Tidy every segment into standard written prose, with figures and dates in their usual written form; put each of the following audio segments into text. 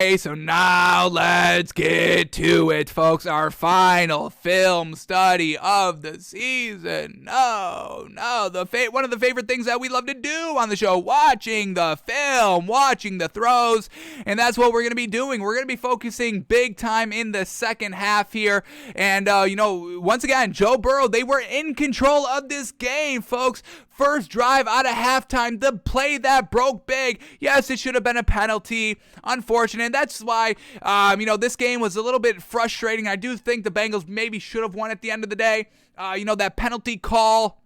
Okay, so now let's get to it, folks. Our final film study of the season. No, one of the favorite things that we love to do on the show, watching the film, watching the throws, and that's what we're going to be doing. We're going to be focusing big time in the second half here, and, once again, Joe Burrow, they were in control of this game, folks. First drive out of halftime, the play that broke big. Yes, it should have been a penalty. Unfortunate. That's why, this game was a little bit frustrating. I do think the Bengals maybe should have won at the end of the day. That penalty call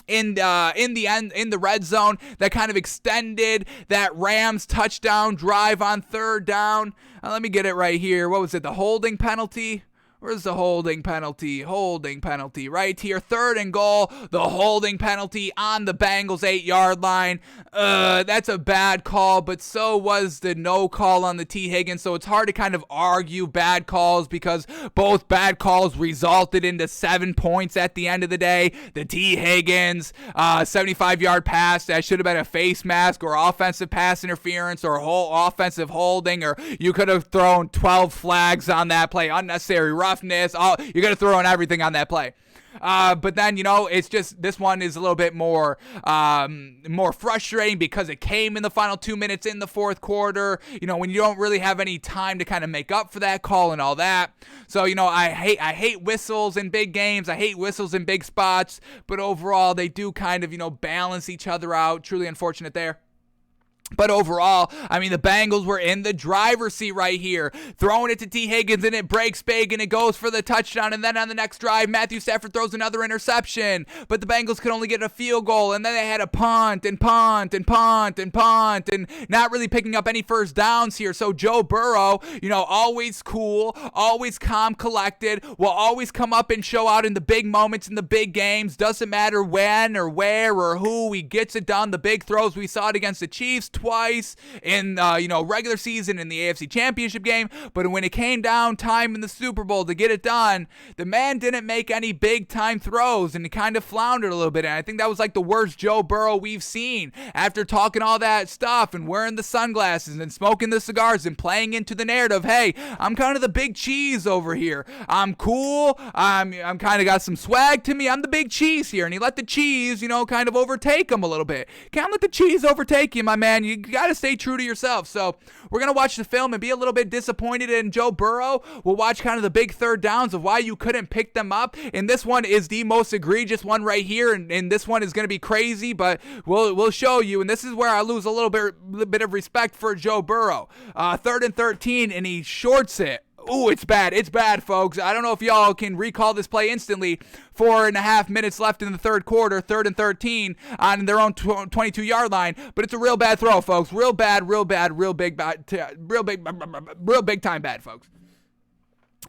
in the red zone that kind of extended that Rams touchdown drive on third down. Let me get it right here. What was it? The holding penalty? Where's the holding penalty? Holding penalty right here. 3rd and goal. The holding penalty on the Bengals 8-yard line. That's a bad call, but so was the no call on the T. Higgins. So it's hard to kind of argue bad calls because both bad calls resulted into 7 points at the end of the day. The T. Higgins 75-yard pass that should have been a face mask or offensive pass interference or offensive holding, or you could have thrown 12 flags on that play. Unnecessary roughness. You're going to throw in everything on that play. But then, it's just, this one is a little bit more frustrating because it came in the final 2 minutes in the fourth quarter, when you don't really have any time to kind of make up for that call and all that. So, I hate whistles in big games. I hate whistles in big spots, but overall they do kind of, balance each other out. Truly unfortunate there. But overall, the Bengals were in the driver's seat right here, throwing it to T. Higgins, and it breaks big, and it goes for the touchdown. And then on the next drive, Matthew Stafford throws another interception. But the Bengals could only get a field goal, and then they had a punt, and not really picking up any first downs here. So Joe Burrow, always cool, always calm, collected, will always come up and show out in the big moments, in the big games. Doesn't matter when or where or who, he gets it done. The big throws, we saw it against the Chiefs twice in regular season in the AFC Championship game, but when it came down time in the Super Bowl to get it done, the man didn't make any big time throws, and he kind of floundered a little bit. And I think that was like the worst Joe Burrow we've seen after talking all that stuff and wearing the sunglasses and smoking the cigars and playing into the narrative. Hey, I'm kind of the big cheese over here. I'm cool. I'm kind of got some swag to me. I'm the big cheese here. And he let the cheese, kind of overtake him a little bit. Can't let the cheese overtake you, my man. You got to stay true to yourself. So we're going to watch the film and be a little bit disappointed in Joe Burrow. We'll watch kind of the big third downs of why you couldn't pick them up. And this one is the most egregious one right here. And this one is going to be crazy, but we'll show you. And this is where I lose a little bit of respect for Joe Burrow. 3rd and 13, and he shorts it. Ooh, it's bad. It's bad, folks. I don't know if y'all can recall this play instantly. 4.5 minutes left in the third quarter, 3rd and 13 on their own 22-yard line. But it's a real bad throw, folks. Real bad, real big time bad, folks.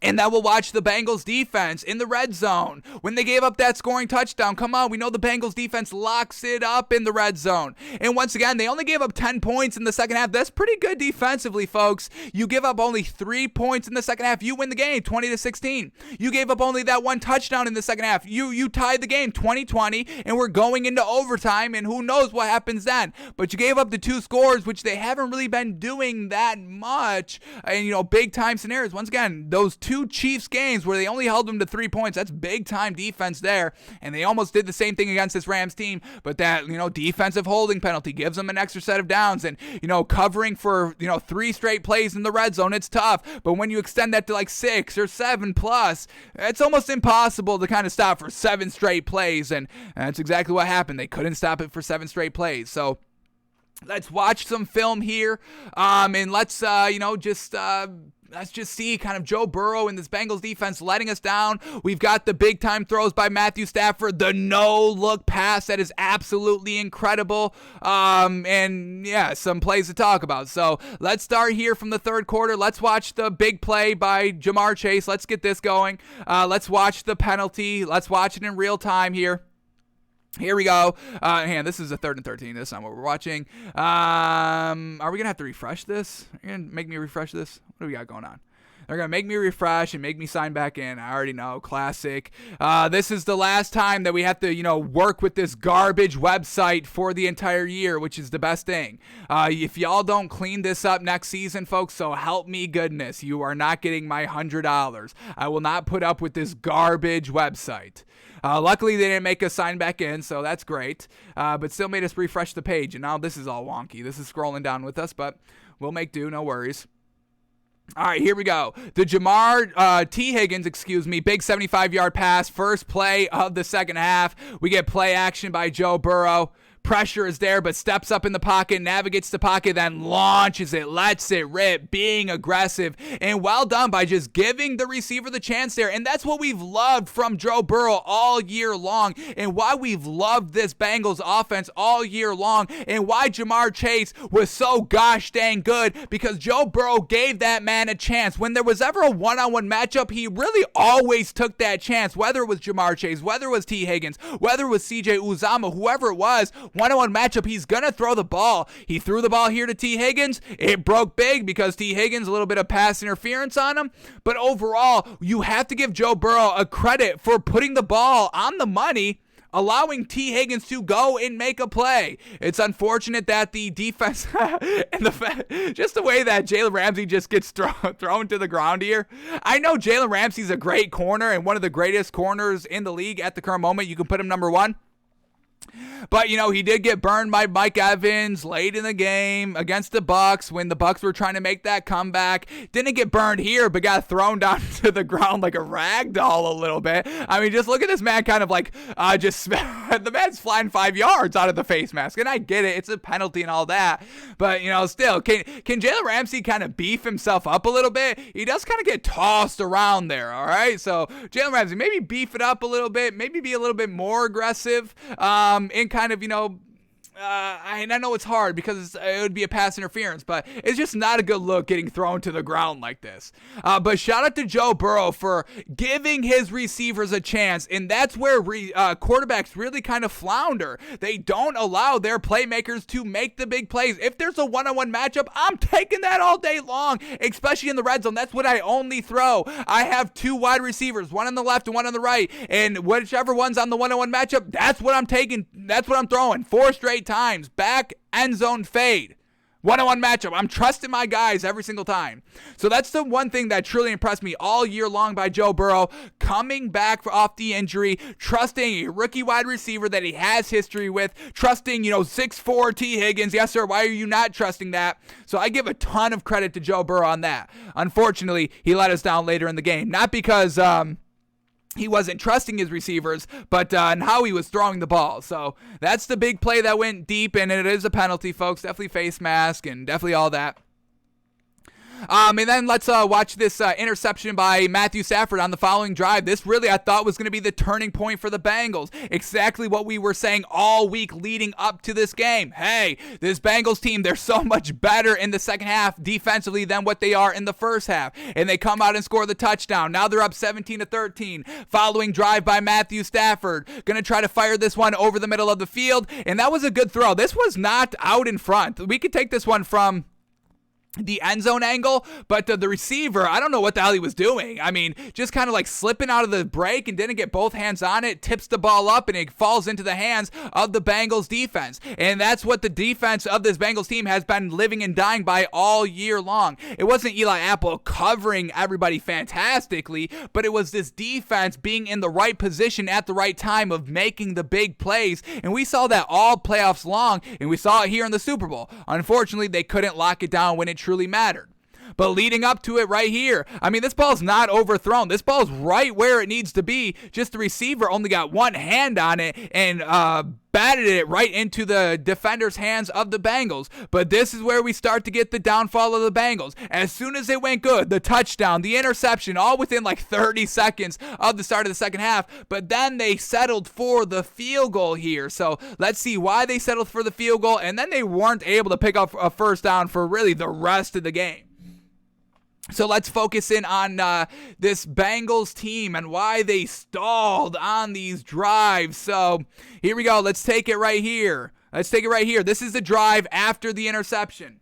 And then we'll watch the Bengals defense in the red zone when they gave up that scoring touchdown. Come on, we know the Bengals defense locks it up in the red zone. And once again, they only gave up 10 points in the second half. That's pretty good defensively, folks. You give up only 3 points in the second half, you win the game 20-16. You gave up only that one touchdown in the second half. You tied the game 20-20, and we're going into overtime, and who knows what happens then. But you gave up the 2 scores, which they haven't really been doing that much. And, big time scenarios. Once again, those 2 Chiefs games where they only held them to 3 points. That's big time defense there. And they almost did the same thing against this Rams team. But that, defensive holding penalty gives them an extra set of downs. And, covering for, 3 straight plays in the red zone, it's tough. But when you extend that to like 6 or 7 plus, it's almost impossible to kind of stop for 7 straight plays. And that's exactly what happened. They couldn't stop it for 7 straight plays. So let's watch some film here. And let's, let's just see kind of Joe Burrow and this Bengals defense letting us down. We've got the big time throws by Matthew Stafford, the no-look pass that is absolutely incredible, and yeah, some plays to talk about. So let's start here from the third quarter. Let's watch the big play by Jamar Chase. Let's get this going. Let's watch the penalty. Let's watch it in real time here. Here we go. This is a 3rd and 13. That's not what we're watching. Are we going to have to refresh this? Are you going to make me refresh this? What do we got going on? They're going to make me refresh and make me sign back in. I already know. Classic. This is the last time that we have to, work with this garbage website for the entire year, which is the best thing. If y'all don't clean this up next season, folks, so help me goodness, you are not getting my $100. I will not put up with this garbage website. Luckily, they didn't make us sign back in, so that's great. But still made us refresh the page, and now this is all wonky. This is scrolling down with us, but we'll make do, no worries. All right, here we go. The T. Higgins, big 75-yard pass, first play of the second half. We get play action by Joe Burrow. Pressure is there, but steps up in the pocket, navigates the pocket, then launches it, lets it rip, being aggressive, and well done by just giving the receiver the chance there. And that's what we've loved from Joe Burrow all year long, and why we've loved this Bengals offense all year long, and why Jamar Chase was so gosh dang good, because Joe Burrow gave that man a chance. When there was ever a one-on-one matchup, he really always took that chance, whether it was Jamar Chase, whether it was T. Higgins, whether it was CJ Uzomah, whoever it was. One-on-one matchup, he's going to throw the ball. He threw the ball here to T. Higgins. It broke big because T. Higgins, a little bit of pass interference on him. But overall, you have to give Joe Burrow a credit for putting the ball on the money, allowing T. Higgins to go and make a play. It's unfortunate that the defense and just the way that Jalen Ramsey just gets thrown to the ground here. I know Jalen Ramsey's a great corner and one of the greatest corners in the league at the current moment. You can put him number one. But, he did get burned by Mike Evans late in the game against the Bucs when the Bucs were trying to make that comeback. Didn't get burned here, but got thrown down to the ground like a rag doll a little bit. I mean, just look at this man kind of the man's flying 5 yards out of the face mask. And I get it. It's a penalty and all that. But, still, can Jalen Ramsey kind of beef himself up a little bit? He does kind of get tossed around there, all right? So, Jalen Ramsey, maybe beef it up a little bit. Maybe be a little bit more aggressive. And kind of, I know it's hard because it would be a pass interference, but it's just not a good look getting thrown to the ground like this. But shout out to Joe Burrow for giving his receivers a chance, and that's where quarterbacks really kind of flounder. They don't allow their playmakers to make the big plays. If there's a one-on-one matchup, I'm taking that all day long, especially in the red zone. That's what I only throw. I have two wide receivers, one on the left and one on the right, and whichever one's on the one-on-one matchup, that's what I'm taking. That's what I'm throwing. 4 straight times, back end zone fade, one-on-one matchup. I'm trusting my guys every single time. So that's the one thing that truly impressed me all year long by Joe Burrow, coming back off the injury, trusting a rookie wide receiver that he has history with, trusting 6'4" T. Higgins. Yes sir, why are you not trusting that? So I give a ton of credit to Joe Burrow on that. Unfortunately, he let us down later in the game, not because he wasn't trusting his receivers, but on how he was throwing the ball. So that's the big play that went deep, and it is a penalty, folks. Definitely face mask and definitely all that. And then let's watch this interception by Matthew Stafford on the following drive. This really, I thought, was going to be the turning point for the Bengals. Exactly what we were saying all week leading up to this game. Hey, this Bengals team, they're so much better in the second half defensively than what they are in the first half. And they come out and score the touchdown. Now they're up 17-13. Following drive by Matthew Stafford. Going to try to fire this one over the middle of the field. And that was a good throw. This was not out in front. We could take this one from the end zone angle, but the receiver, I don't know what the hell he was doing. I mean, just kind of like slipping out of the break and didn't get both hands on it, tips the ball up, and it falls into the hands of the Bengals defense. And that's what the defense of this Bengals team has been living and dying by all year long. It wasn't Eli Apple covering everybody fantastically, but it was this defense being in the right position at the right time of making the big plays. And we saw that all playoffs long, and we saw it here in the Super Bowl. Unfortunately, they couldn't lock it down when it truly mattered. But leading up to it right here, I mean, this ball's not overthrown. This ball's right where it needs to be. Just the receiver only got one hand on it and batted it right into the defender's hands of the Bengals. But this is where we start to get the downfall of the Bengals. As soon as it went good, the touchdown, the interception, all within like 30 seconds of the start of the second half. But then they settled for the field goal here. So let's see why they settled for the field goal. And then they weren't able to pick up a first down for really the rest of the game. So let's focus in on this Bengals team and why they stalled on these drives. So here we go. Let's take it right here. This is the drive after the interception.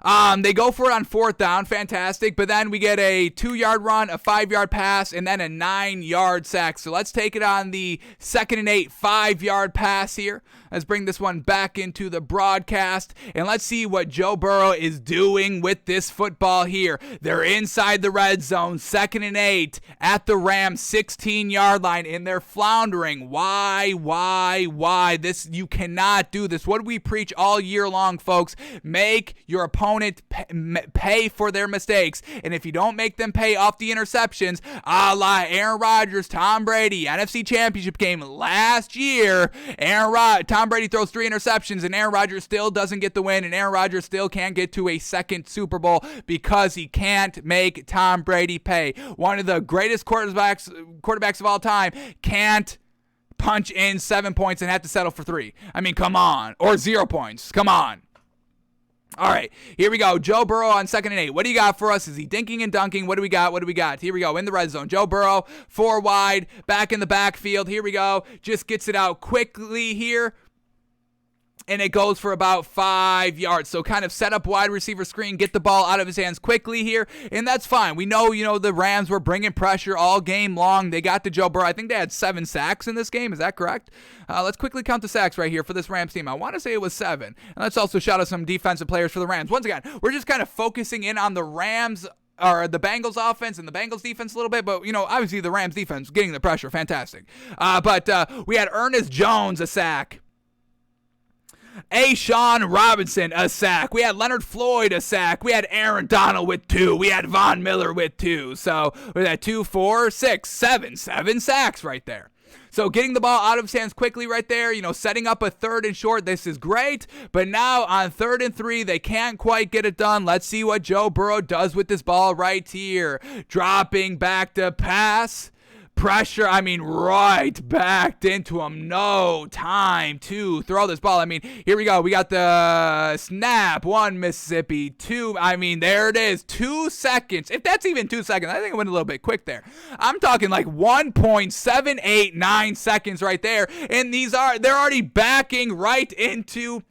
They go for it on 4th down. Fantastic. But then we get a 2-yard run, a 5-yard pass, and then a 9-yard sack. So let's take it on the 2nd and 8, 5-yard pass here. Let's bring this one back into the broadcast, and let's see what Joe Burrow is doing with this football here. They're inside the red zone, 2nd and 8 at the Rams 16-yard line, and they're floundering. Why? This, you cannot do this. What do we preach all year long, folks? Make your opponent pay for their mistakes, and if you don't make them pay off the interceptions, a la Aaron Rodgers, Tom Brady, NFC Championship game last year, Tom Brady throws 3 interceptions, and Aaron Rodgers still doesn't get the win, and Aaron Rodgers still can't get to a 2nd Super Bowl because he can't make Tom Brady pay. One of the greatest quarterbacks of all time can't punch in 7 points and have to settle for 3. I mean, come on. Or 0 points. Come on. All right, here we go. Joe Burrow on 2nd and 8. What do you got for us? Is he dinking and dunking? What do we got? Here we go. In the red zone. Joe Burrow, 4 wide, back in the backfield. Here we go. Just gets it out quickly here. And it goes for about 5 yards. So kind of set up wide receiver screen, get the ball out of his hands quickly here, and that's fine. We know, the Rams were bringing pressure all game long. They got to Joe Burrow. I think they had 7 sacks in this game. Is that correct? Let's quickly count the sacks right here for this Rams team. I want to say it was 7. And let's also shout out some defensive players for the Rams. Once again, we're just kind of focusing in on the Rams or the Bengals offense and the Bengals defense a little bit, but, obviously the Rams defense getting the pressure. Fantastic. But we had Ernest Jones, a sack. Sean Robinson, a sack. We had Leonard Floyd, a sack. We had Aaron Donald with 2. We had Von Miller with 2. So we had 2, 4, 6, 7 sacks right there. So getting the ball out of his hands quickly right there, setting up a 3rd and short, this is great. But now on 3rd and 3, they can't quite get it done. Let's see what Joe Burrow does with this ball right here. Dropping back to pass. Pressure, right backed into him. No time to throw this ball. Here we go. We got the snap. 1 Mississippi. 2. There it is. 2 seconds. If that's even 2 seconds, I think it went a little bit quick there. I'm talking like 1.789 seconds right there. And they're already backing right into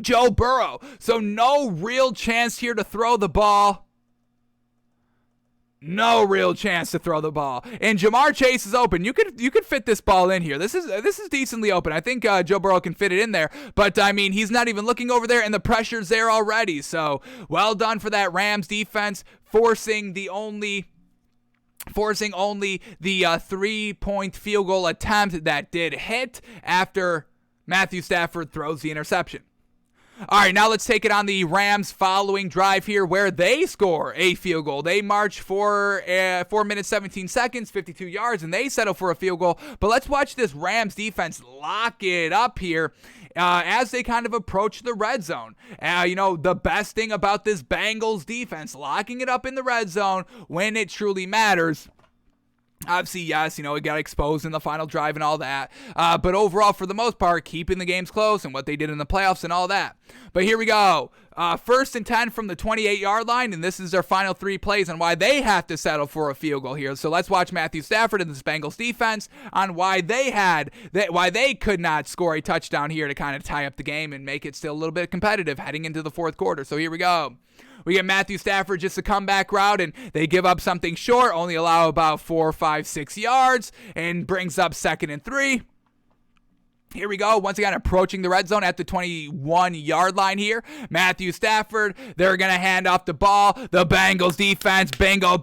Joe Burrow. So no real chance here to throw the ball. No real chance to throw the ball. And Jamar Chase is open. You could fit this ball in here. This is decently open. I think Joe Burrow can fit it in there. But, he's not even looking over there, and the pressure's there already. So, well done for that Rams defense, forcing only the 3-point field goal attempt that did hit after Matthew Stafford throws the interception. All right, now let's take it on the Rams following drive here where they score a field goal. They march for 4 minutes, 17 seconds, 52 yards, and they settle for a field goal. But let's watch this Rams defense lock it up here as they kind of approach the red zone. The best thing about this Bengals defense, locking it up in the red zone when it truly matters. Obviously, yes, it got exposed in the final drive and all that. But overall, for the most part, keeping the games close and what they did in the playoffs and all that. But here we go. 1st and 10 from the 28-yard line, and this is their final 3 plays on why they have to settle for a field goal here. So let's watch Matthew Stafford and this Bengals defense on why they could not score a touchdown here to kind of tie up the game and make it still a little bit competitive heading into the 4th quarter. So here we go. We get Matthew Stafford just a comeback route, and they give up something short, only allow about 4, 5, 6 yards, and brings up 2nd and 3. Here we go. Once again, approaching the red zone at the 21-yard line here. Matthew Stafford, they're going to hand off the ball. The Bengals defense, bango,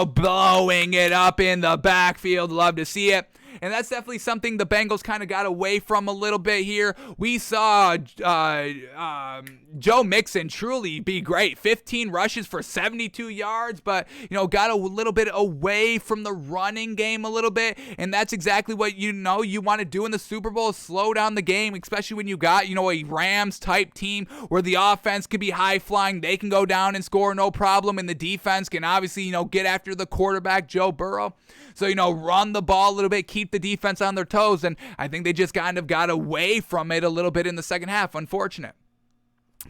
blowing it up in the backfield. Love to see it. And that's definitely something the Bengals kind of got away from a little bit here. We saw Joe Mixon truly be great. 15 rushes for 72 yards, but, got a little bit away from the running game a little bit. And that's exactly what you want to do in the Super Bowl, slow down the game, especially when you got, a Rams-type team where the offense can be high-flying. They can go down and score no problem, and the defense can obviously, get after the quarterback, Joe Burrow. So, run the ball a little bit, keep the defense on their toes, and I think they just kind of got away from it a little bit in the second half. Unfortunate.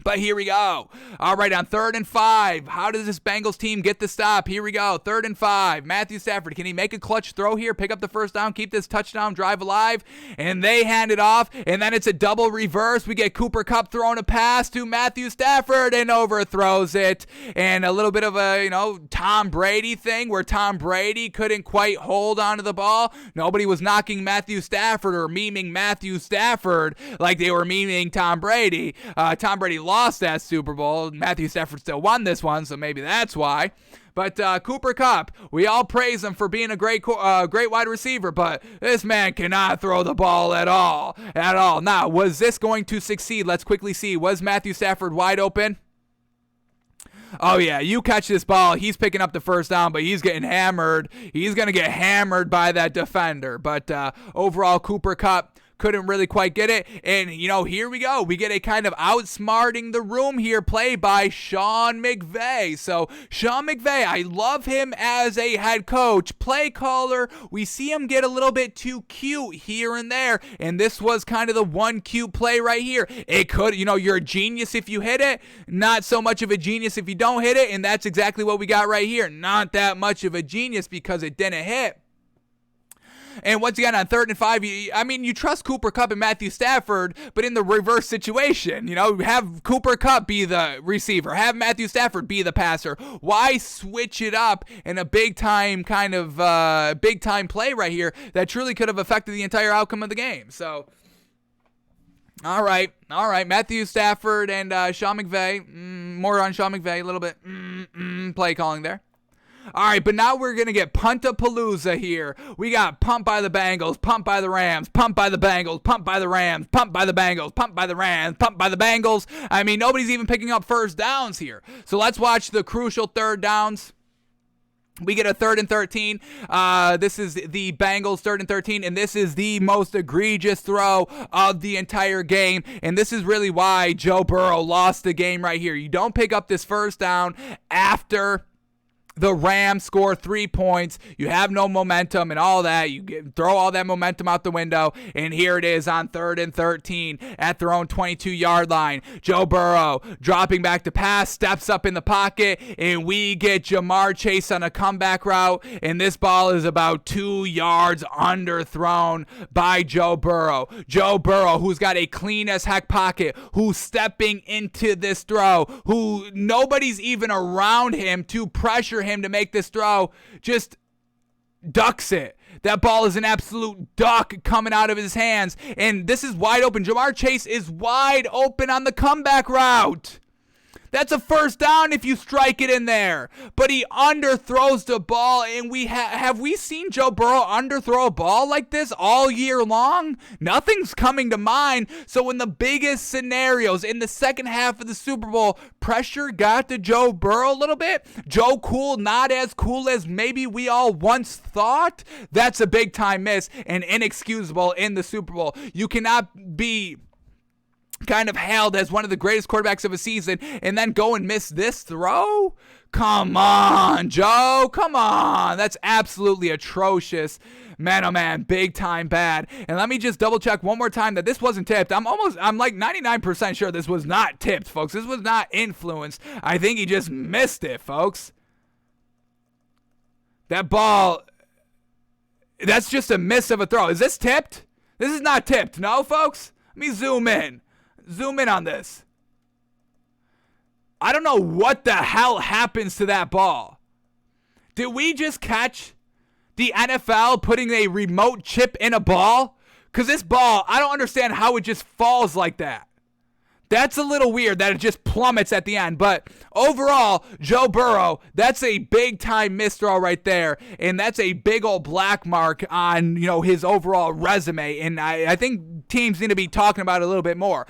But here we go. All right, on 3rd and 5. How does this Bengals team get the stop? Here we go. 3rd and 5. Matthew Stafford, can he make a clutch throw here? Pick up the first down, keep this touchdown drive alive. And they hand it off. And then it's a double reverse. We get Cooper Kupp throwing a pass to Matthew Stafford and overthrows it. And a little bit of a, Tom Brady thing where Tom Brady couldn't quite hold onto the ball. Nobody was knocking Matthew Stafford or memeing Matthew Stafford like they were memeing Tom Brady. Tom Brady lost that Super Bowl. Matthew Stafford still won this one, so maybe that's why. But Cooper Kupp, we all praise him for being a great wide receiver, but this man cannot throw the ball at all. Now, was this going to succeed? Let's quickly see. Was Matthew Stafford wide open? Oh, yeah, you catch this ball. He's picking up the first down, but he's getting hammered. He's going to get hammered by that defender. But overall, Cooper Kupp couldn't really quite get it. And, here we go. We get a kind of outsmarting the room here play by Sean McVay. So, Sean McVay, I love him as a head coach, play caller. We see him get a little bit too cute here and there. And this was kind of the one cute play right here. It could, you're a genius if you hit it. Not so much of a genius if you don't hit it. And that's exactly what we got right here. Not that much of a genius because it didn't hit. And once again, on 3rd and 5, you trust Cooper Kupp and Matthew Stafford, but in the reverse situation, have Cooper Kupp be the receiver, have Matthew Stafford be the passer. Why switch it up in a big-time big-time play right here that truly could have affected the entire outcome of the game? So, all right, Matthew Stafford and Sean McVay, more on Sean McVay, a little bit play calling there. All right, but now we're going to get Punt-a-Palooza here. We got pumped by the Bengals, pumped by the Rams, pumped by the Bengals, pumped by the Rams, pumped by the Bengals, pumped by the Rams, pumped by the Bengals. Nobody's even picking up first downs here. So let's watch the crucial third downs. We get a 3rd and 13. This is the Bengals 3rd and 13, and this is the most egregious throw of the entire game. And this is really why Joe Burrow lost the game right here. You don't pick up this first down after the Rams score 3 points. You have no momentum and all that. You throw all that momentum out the window. And here it is on 3rd and 13 at their own 22-yard line. Joe Burrow dropping back to pass, steps up in the pocket, and we get Jamar Chase on a comeback route. And this ball is about 2 yards underthrown by Joe Burrow. Joe Burrow, who's got a clean as heck pocket, who's stepping into this throw, who nobody's even around him to pressure him to make this throw, just ducks it. That ball is an absolute duck coming out of his hands, and this is wide open. Jamar Chase is wide open on the comeback route. That's a first down if you strike it in there. But he underthrows the ball, and have we seen Joe Burrow underthrow a ball like this all year long? Nothing's coming to mind. So in the biggest scenarios, in the second half of the Super Bowl, pressure got to Joe Burrow a little bit. Joe Cool, not as cool as maybe we all once thought. That's a big-time miss and inexcusable in the Super Bowl. You cannot be kind of hailed as one of the greatest quarterbacks of a season and then go and miss this throw? Come on, Joe. Come on. That's absolutely atrocious. Man, oh man, big time bad. And let me just double check one more time that this wasn't tipped. I'm like 99% sure this was not tipped, folks. This was not influenced. I think he just missed it, folks. That ball, that's just a miss of a throw. Is this tipped? This is not tipped. No, folks? Let me zoom in. Zoom in on this. I don't know what the hell happens to that ball. Did we just catch the NFL putting a remote chip in a ball? Because this ball, I don't understand how it just falls like that. That's a little weird that it just plummets at the end. But overall, Joe Burrow, that's a big-time misthrow right there. And that's a big old black mark on, his overall resume. And I think teams need to be talking about it a little bit more.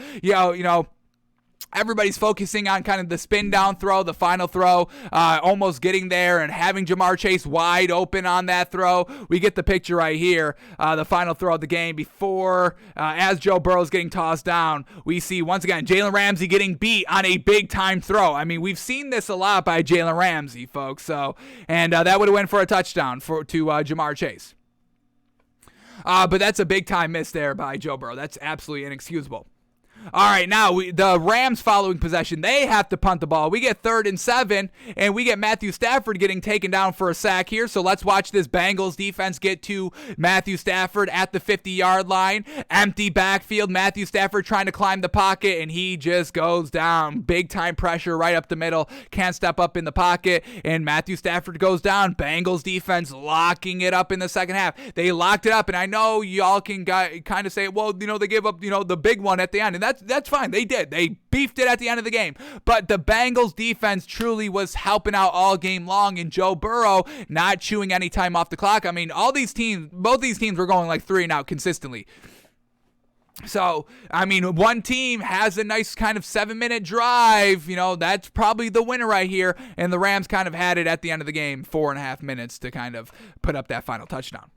Everybody's focusing on kind of the spin down throw, the final throw, almost getting there and having Jamar Chase wide open on that throw. We get the picture right here, the final throw of the game before, as Joe Burrow's getting tossed down, we see once again Jalen Ramsey getting beat on a big time throw. We've seen this a lot by Jalen Ramsey, folks. So, and that would have went for a touchdown to Jamar Chase. But that's a big time miss there by Joe Burrow. That's absolutely inexcusable. All right, now the Rams following possession, they have to punt the ball. We get 3rd and 7, and we get Matthew Stafford getting taken down for a sack here. So let's watch this Bengals defense get to Matthew Stafford at the 50-yard line. Empty backfield, Matthew Stafford trying to climb the pocket, and he just goes down. Big-time pressure right up the middle. Can't step up in the pocket, and Matthew Stafford goes down. Bengals defense locking it up in the second half. They locked it up, and I know y'all can kind of say, well, they gave up, the big one at the end, and that's fine. They did. They beefed it at the end of the game. But the Bengals defense truly was helping out all game long, and Joe Burrow not chewing any time off the clock. I mean, both these teams were going like 3 and out consistently. So, I mean, one team has a nice kind of 7-minute drive. That's probably the winner right here. And the Rams kind of had it at the end of the game, 4.5 minutes to kind of put up that final touchdown.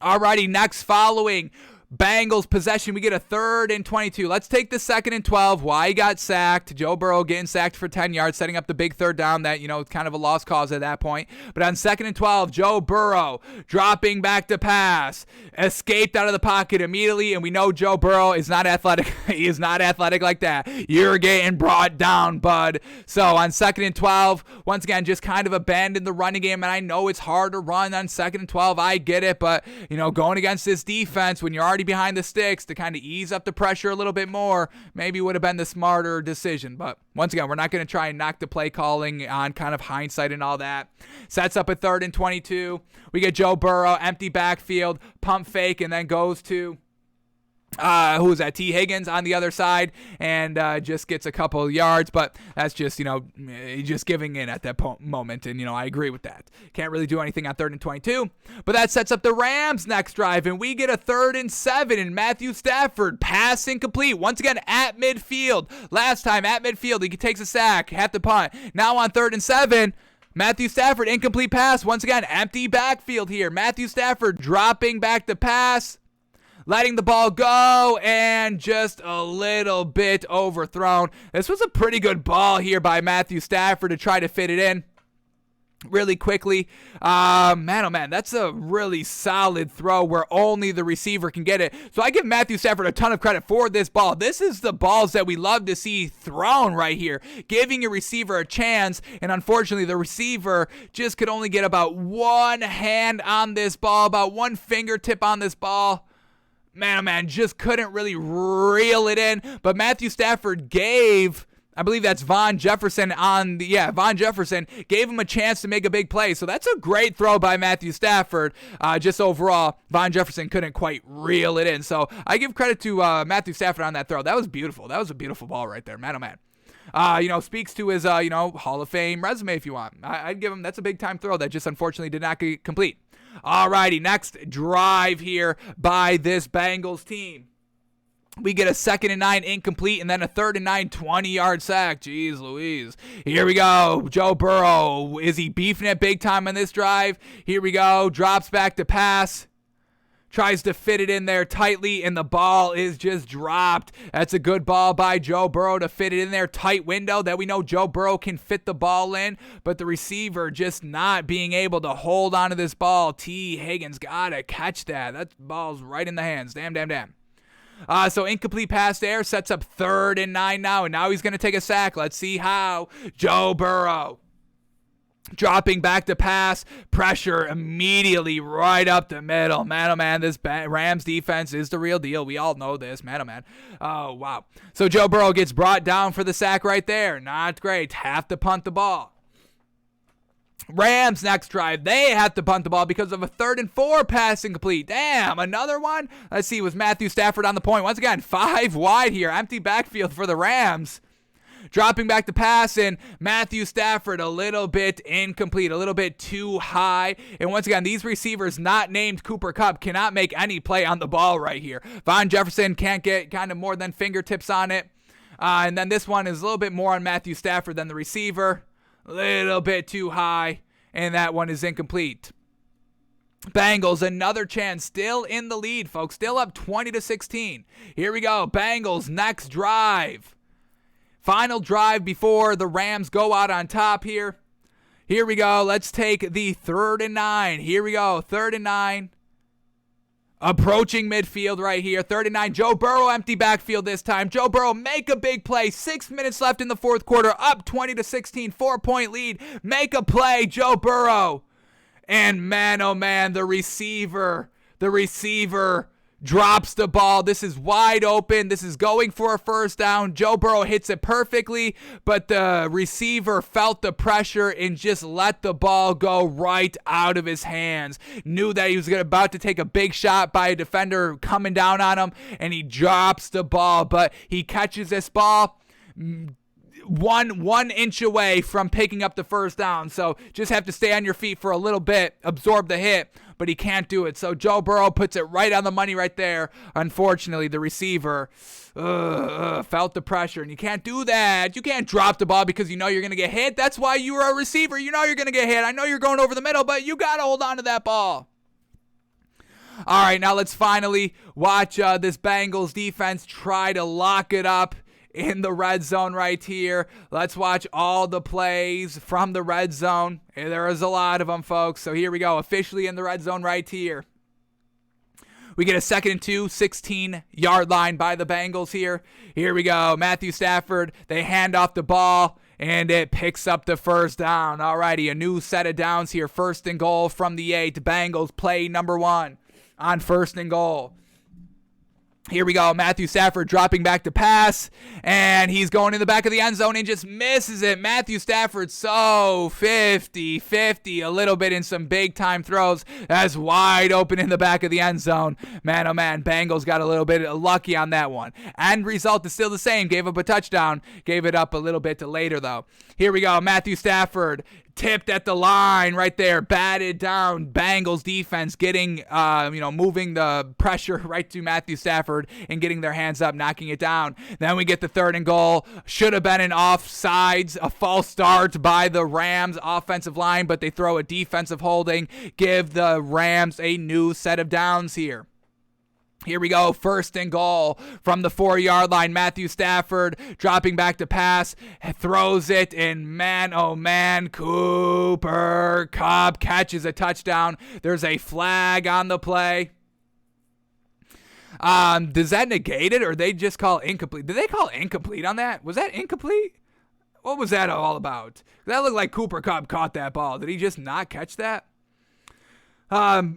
Alrighty, next following Bengals possession, we get a 3rd and 22. Let's take the 2nd and 12. Why he got sacked. Joe Burrow getting sacked for 10 yards, setting up the big 3rd down that, it's kind of a lost cause at that point. But on 2nd and 12, Joe Burrow dropping back to pass, escaped out of the pocket immediately, and we know Joe Burrow is not athletic. He is not athletic like that. You're getting brought down, bud. So on 2nd and 12, once again, just kind of abandoned the running game, and I know it's hard to run on 2nd and 12. I get it, but, going against this defense when you're already behind the sticks to kind of ease up the pressure a little bit more, maybe would have been the smarter decision. But once again, we're not going to try and knock the play calling on kind of hindsight and all that. Sets up a 3rd and 22. We get Joe Burrow, empty backfield, pump fake, and then goes to who is that? T. Higgins on the other side, and just gets a couple of yards, but that's just, just giving in at that moment, and, I agree with that. Can't really do anything on 3rd and 22, but that sets up the Rams' next drive, and we get a 3rd and 7, and Matthew Stafford, pass incomplete, once again at midfield. Last time at midfield, he takes a sack, had to punt. Now on 3rd and 7, Matthew Stafford, incomplete pass, once again, empty backfield here. Matthew Stafford dropping back to pass, letting the ball go, and just a little bit overthrown. This was a pretty good ball here by Matthew Stafford to try to fit it in really quickly. Man, oh man, that's a really solid throw where only the receiver can get it. So I give Matthew Stafford a ton of credit for this ball. This is the balls that we love to see thrown right here, giving a receiver a chance, and unfortunately the receiver just could only get about one hand on this ball, about one fingertip on this ball. Man, oh man, just couldn't really reel it in. But Matthew Stafford gave, I believe that's Von Jefferson Von Jefferson gave him a chance to make a big play. So that's a great throw by Matthew Stafford. Just overall, Von Jefferson couldn't quite reel it in. So I give credit to Matthew Stafford on that throw. That was beautiful. That was a beautiful ball right there. Man, oh man. Speaks to his, Hall of Fame resume if you want. I'd give him, that's a big time throw that just unfortunately did not get complete. Alrighty, next drive here by this Bengals team. We get a 2nd and 9 incomplete, and then a 3rd and 9 20-yard sack. Jeez Louise. Here we go. Joe Burrow. Is he beefing it big time on this drive? Here we go. Drops back to pass. Tries to fit it in there tightly, and the ball is just dropped. That's a good ball by Joe Burrow to fit it in there. Tight window that we know Joe Burrow can fit the ball in, but the receiver just not being able to hold onto this ball. T. Higgins got to catch that. That ball's right in the hands. Damn. So incomplete pass there, sets up 3rd and 9 now, and now he's going to take a sack. Let's see how. Joe Burrow dropping back to pass, pressure immediately right up the middle. Man, oh man, this Rams defense is the real deal. We all know this. Man, oh man. Oh, wow. So Joe Burrow gets brought down for the sack right there. Not great. Have to punt the ball. Rams next drive, they have to punt the ball because of a 3rd and 4 pass incomplete. Damn, another one? Let's see, was Matthew Stafford on the point? Once again, 5 wide here. Empty backfield for the Rams. Dropping back to pass, and Matthew Stafford a little bit incomplete, a little bit too high. And once again, these receivers not named Cooper Kupp cannot make any play on the ball right here. Von Jefferson can't get kind of more than fingertips on it. And then this one is a little bit more on Matthew Stafford than the receiver. A little bit too high, and that one is incomplete. Bengals, another chance, still in the lead, folks. Still up 20-16. Here we go. Bengals, next drive. Final drive before the Rams go out on top here. Here we go. Let's take the 3rd and 9. Here we go. 3rd and 9. Approaching midfield right here. 39. Joe Burrow, empty backfield this time. Joe Burrow, make a big play. 6 minutes left in the fourth quarter. Up 20-16. 4-point lead. Make a play, Joe Burrow. And man, oh man, the receiver drops the ball. This is wide open. This is going for a first down. Joe Burrow hits it perfectly, but the receiver felt the pressure and just let the ball go right out of his hands. Knew that he was about to take a big shot by a defender coming down on him, and he drops the ball, but he catches this ball one inch away from picking up the first down. So just have to stay on your feet for a little bit, absorb the hit, but he can't do it. So Joe Burrow puts it right on the money right there. Unfortunately, the receiver felt the pressure, and you can't do that. You can't drop the ball because you know you're going to get hit. That's why you are a receiver. You know you're going to get hit. I know you're going over the middle, but you got to hold on to that ball. All right, now let's finally watch this Bengals defense try to lock it up in the red zone right here. Let's watch all the plays from the red zone. There is a lot of them, folks. So here we go. Officially in the red zone right here. We get a 2nd and 2, 16-yard line by the Bengals here. Here we go. Matthew Stafford. They hand off the ball, and it picks up the first down. Alrighty, a new set of downs here. 1st and goal from the 8. Bengals play number 1 on 1st and goal. Here we go. Matthew Stafford dropping back to pass, and he's going in the back of the end zone and just misses it. Matthew Stafford so 50-50 a little bit in some big-time throws. That's wide open in the back of the end zone. Man, oh man, Bengals got a little bit lucky on that one. End result is still the same. Gave up a touchdown. Gave it up a little bit later, though. Here we go. Matthew Stafford tipped at the line right there, batted down. Bengals defense getting, moving the pressure right to Matthew Stafford and getting their hands up, knocking it down. Then we get the 3rd and goal. Should have been an offsides, a false start by the Rams offensive line, but they throw a defensive holding, give the Rams a new set of downs here. Here we go, 1st and goal from the 4-yard line. Matthew Stafford dropping back to pass, throws it, and man, oh man, Cooper Kupp catches a touchdown. There's a flag on the play. Does that negate it, or they just call incomplete? Did they call incomplete on that? Was that incomplete? What was that all about? That looked like Cooper Kupp caught that ball. Did he just not catch that?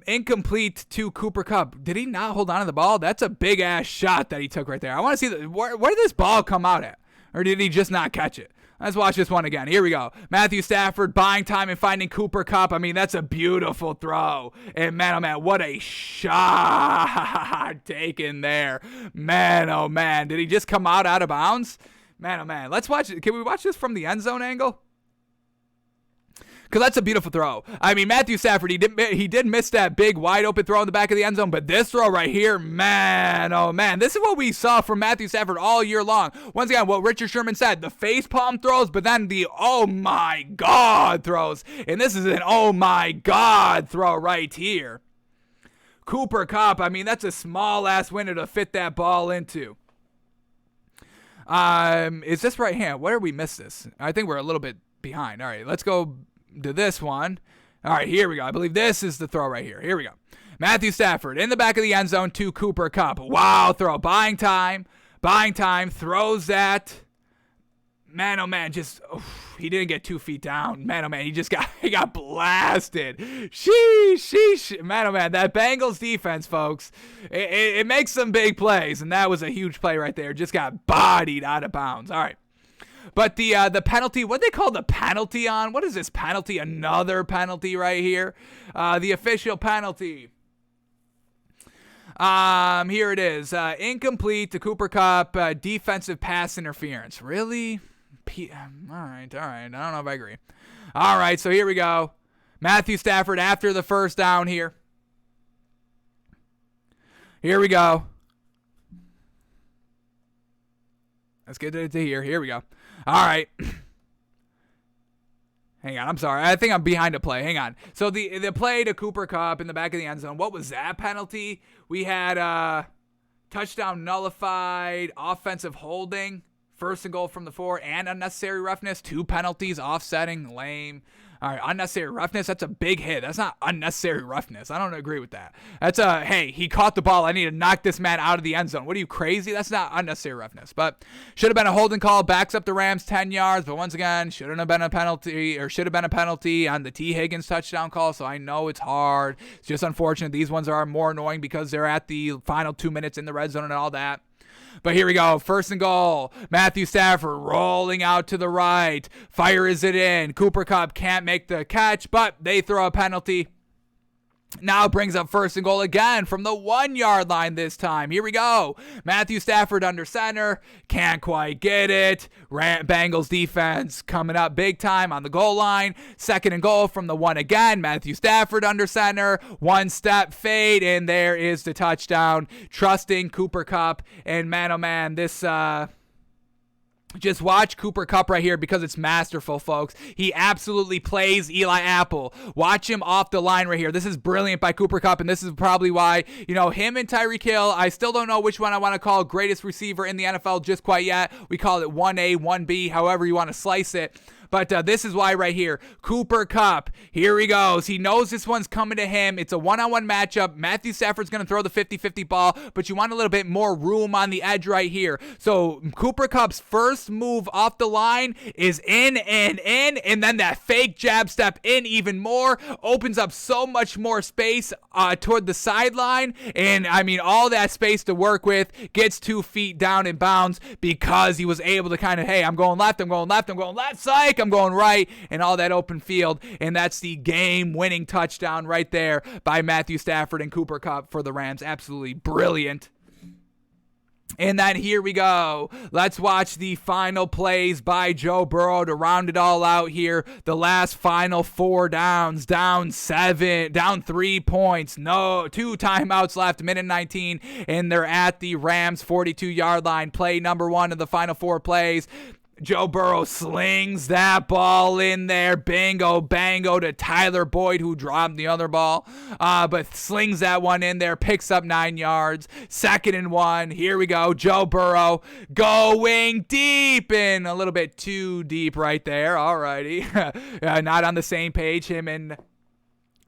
Incomplete to Cooper Kupp. Did he not hold on to the ball? That's a big ass shot that he took right there. I want to see where did this ball come out at? Or did he just not catch it? Let's watch this one again. Here we go. Matthew Stafford buying time and finding Cooper Kupp. I mean, that's a beautiful throw. And man, oh man, what a shot taken there. Man, oh man. Did he just come out of bounds? Man, oh man. Let's watch it. Can we watch this from the end zone angle? Because that's a beautiful throw. I mean, Matthew Stafford, he did miss that big wide open throw in the back of the end zone, but this throw right here, man, oh man, this is what we saw from Matthew Stafford all year long. Once again, what Richard Sherman said, the facepalm throws, but then the oh my God throws. And this is an oh my God throw right here. Cooper Kupp, I mean, that's a small ass window to fit that ball into. Is this right hand? Where did we miss this? I think we're a little bit behind. All right, let's go to this one. All right, here we go. I believe this is the throw right here. Here we go. Matthew Stafford in the back of the end zone to Cooper Kupp. Wow, throw. Buying time, throws that. Man, oh man, he didn't get 2 feet down. Man, oh man, he got blasted. Sheesh. Man, oh man, that Bengals defense, folks, it makes some big plays, and that was a huge play right there. Just got bodied out of bounds. All right. But the penalty, what they call the penalty on? What is this penalty? Another penalty right here. The official penalty. Here it is. Incomplete to Cooper Kupp. Defensive pass interference. Really? All right. I don't know if I agree. All right, so here we go. Matthew Stafford after the first down here. Here we go. Let's get to here. Here we go. All right. Hang on. I'm sorry. I think I'm behind a play. Hang on. So the play to Cooper Kupp in the back of the end zone, what was that penalty? We had touchdown nullified, offensive holding, 1st and goal from the 4, and unnecessary roughness. 2 penalties offsetting. Lame. All right, unnecessary roughness, that's a big hit. That's not unnecessary roughness. I don't agree with that. That's a, hey, he caught the ball. I need to knock this man out of the end zone. What are you, crazy? That's not unnecessary roughness. But should have been a holding call. Backs up the Rams 10 yards. But once again, shouldn't have been a penalty, or should have been a penalty on the T. Higgins touchdown call. So I know it's hard. It's just unfortunate. These ones are more annoying because they're at the final 2 minutes in the red zone and all that. But here we go. 1st and goal. Matthew Stafford rolling out to the right. Fires it in. Cooper Kupp can't make the catch, but they throw a penalty. Now brings up 1st and goal again from the 1-yard line this time. Here we go. Matthew Stafford under center. Can't quite get it. Bengals defense coming up big time on the goal line. 2nd and goal from the 1 again. Matthew Stafford under center. 1-step fade, and there is the touchdown. Trusting Cooper Kupp. And man, oh man, this... Just watch Cooper Kupp right here because it's masterful, folks. He absolutely plays Eli Apple. Watch him off the line right here. This is brilliant by Cooper Kupp, and this is probably why, him and Tyreek Hill, I still don't know which one I want to call greatest receiver in the NFL just quite yet. We call it 1A, 1B, however you want to slice it. But this is why right here. Cooper Kupp, here he goes. He knows this one's coming to him. It's a one-on-one matchup. Matthew Stafford's going to throw the 50-50 ball, but you want a little bit more room on the edge right here. So Cooper Kupp's first move off the line is in, and then that fake jab step in even more. Opens up so much more space toward the sideline. And, I mean, all that space to work with. Gets 2 feet down in bounds because he was able to kind of, hey, I'm going left, psych, I'm going right, and all that open field. And that's the game-winning touchdown right there by Matthew Stafford and Cooper Kupp for the Rams. Absolutely brilliant. And then here we go. Let's watch the final plays by Joe Burrow to round it all out here. The last final 4 downs, down 3 points, 2 timeouts left, minute 19, and they're at the Rams 42-yard line. Play number 1 of the final 4 plays. Joe Burrow slings that ball in there. Bingo, bango to Tyler Boyd, who dropped the other ball. But slings that one in there, picks up 9 yards. 2nd and 1. Here we go. Joe Burrow going deep, and a little bit too deep right there. Alrighty. Not on the same page, him and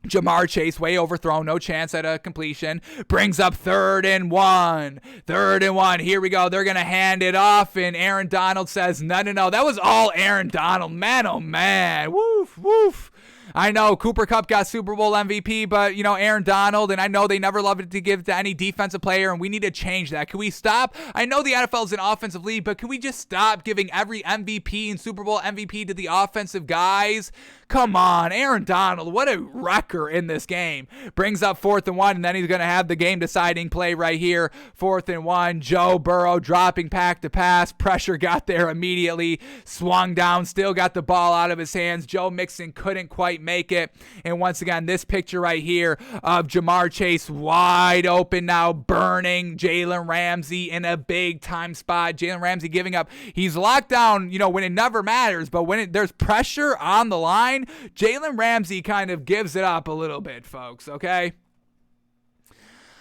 Jamar Chase way overthrown, no chance at a completion. Brings up 3rd and 1. 3rd and 1. Here we go. They're going to hand it off, and Aaron Donald says, no. That was all Aaron Donald. Man, oh man. Woof, woof. I know Cooper Kupp got Super Bowl MVP, but, Aaron Donald, and I know they never love it to give to any defensive player, and we need to change that. Can we stop? I know the NFL is an offensive league, but can we just stop giving every MVP and Super Bowl MVP to the offensive guys? Come on, Aaron Donald, what a wrecker in this game. Brings up 4th and 1, and then he's going to have the game-deciding play right here. 4th and 1, Joe Burrow dropping back to pass. Pressure got there immediately. Swung down, still got the ball out of his hands. Joe Mixon couldn't quite make it. And once again, this picture right here of Jamar Chase wide open now, burning Jalen Ramsey in a big-time spot. Jalen Ramsey giving up. He's locked down, when it never matters, but when there's pressure on the line, Jalen Ramsey kind of gives it up a little bit, folks, okay?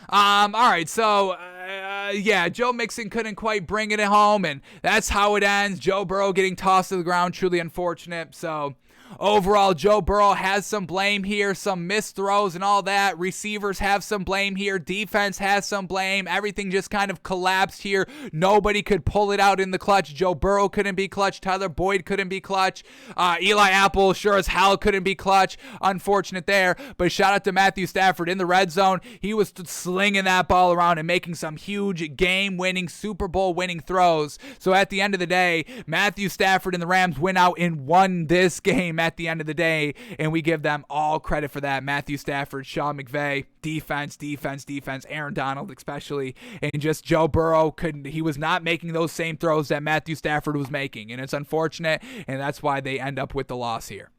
All right, so, Joe Mixon couldn't quite bring it home, and that's how it ends. Joe Burrow getting tossed to the ground, truly unfortunate, so... Overall, Joe Burrow has some blame here, some missed throws and all that. Receivers have some blame here. Defense has some blame. Everything just kind of collapsed here. Nobody could pull it out in the clutch. Joe Burrow couldn't be clutch. Tyler Boyd couldn't be clutch. Eli Apple sure as hell couldn't be clutch. Unfortunate there. But shout out to Matthew Stafford in the red zone. He was slinging that ball around and making some huge game-winning, Super Bowl-winning throws. So at the end of the day, Matthew Stafford and the Rams went out and won this game at the end of the day, and we give them all credit for that. Matthew Stafford, Sean McVay, defense, Aaron Donald especially, and just Joe Burrow he was not making those same throws that Matthew Stafford was making, and it's unfortunate, and that's why they end up with the loss here.